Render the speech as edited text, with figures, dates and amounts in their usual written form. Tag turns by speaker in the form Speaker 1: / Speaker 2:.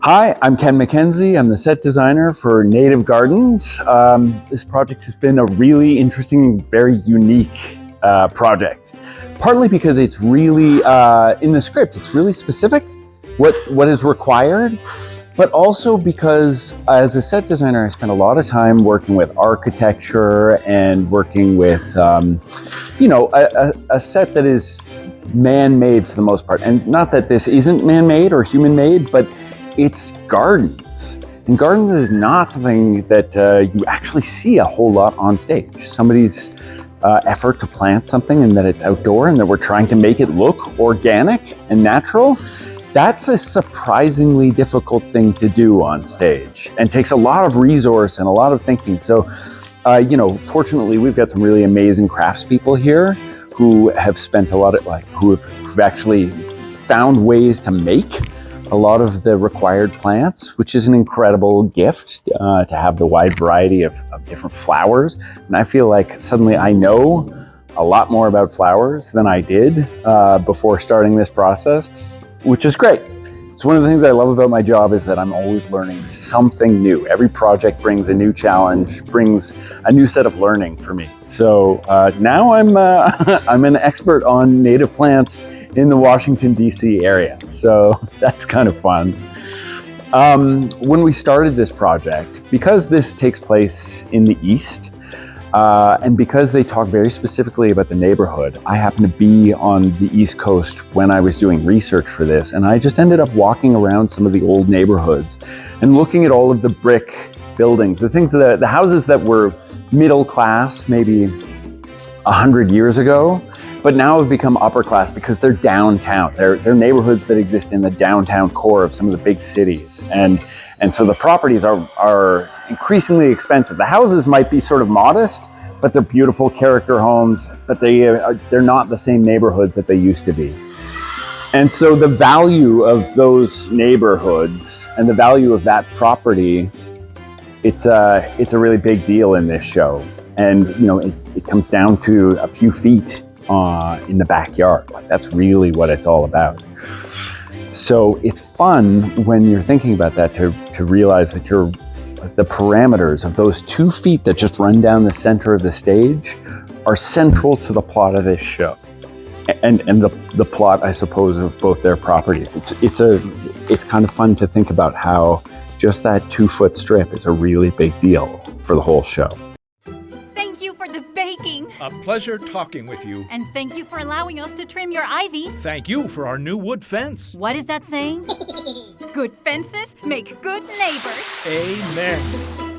Speaker 1: Hi, I'm Ken MacKenzie. I'm the set designer for Native Gardens. This project has been a really interesting and very unique project. Partly because it's really, in the script, it's really specific, what is required, but also because as a set designer, I spent a lot of time working with architecture and working with, a set that is man-made for the most part. And not that this isn't man-made or human-made, but it's gardens. And gardens is not something that you actually see a whole lot on stage. Somebody's effort to plant something and that it's outdoor and that we're trying to make it look organic and natural, that's a surprisingly difficult thing to do on stage and takes a lot of resource and a lot of thinking. So, fortunately, we've got some really amazing craftspeople here who have spent a lot of, who've actually found ways to make a lot of the required plants, which is an incredible gift to have the wide variety of different flowers. And I feel like suddenly I know a lot more about flowers than I did before starting this process, which is great. It's one of the things I love about my job is that I'm always learning something new. Every project brings a new challenge, brings a new set of learning for me. So now I'm an expert on native plants in the Washington, D.C. area. So that's kind of fun. When we started this project, because this takes place in the East, and because they talk very specifically about the neighborhood, I happened to be on the East Coast when I was doing research for this, and I just ended up walking around some of the old neighborhoods and looking at all of the brick buildings, the houses that were middle class maybe 100 years ago, but now have become upper class because they're downtown. They're neighborhoods that exist in the downtown core of some of the big cities. And so the properties are increasingly expensive. The houses might be sort of modest, but they're beautiful character homes, but they're not the same neighborhoods that they used to be. And so the value of those neighborhoods and the value of that property, it's a really big deal in this show. And it comes down to a few feet in the backyard. Like that's really what it's all about. So it's fun when you're thinking about that to realize that the parameters of those 2 feet that just run down the center of the stage are central to the plot of this show, and the plot, I suppose, of both their properties. It's kind of fun to think about how just that 2-foot strip is a really big deal for the whole show.
Speaker 2: Thank you for the baking.
Speaker 3: A pleasure talking with you.
Speaker 2: And thank you for allowing us to trim your ivy.
Speaker 3: Thank you for our new wood fence.
Speaker 2: What is that saying? Good fences make good neighbors.
Speaker 3: Amen.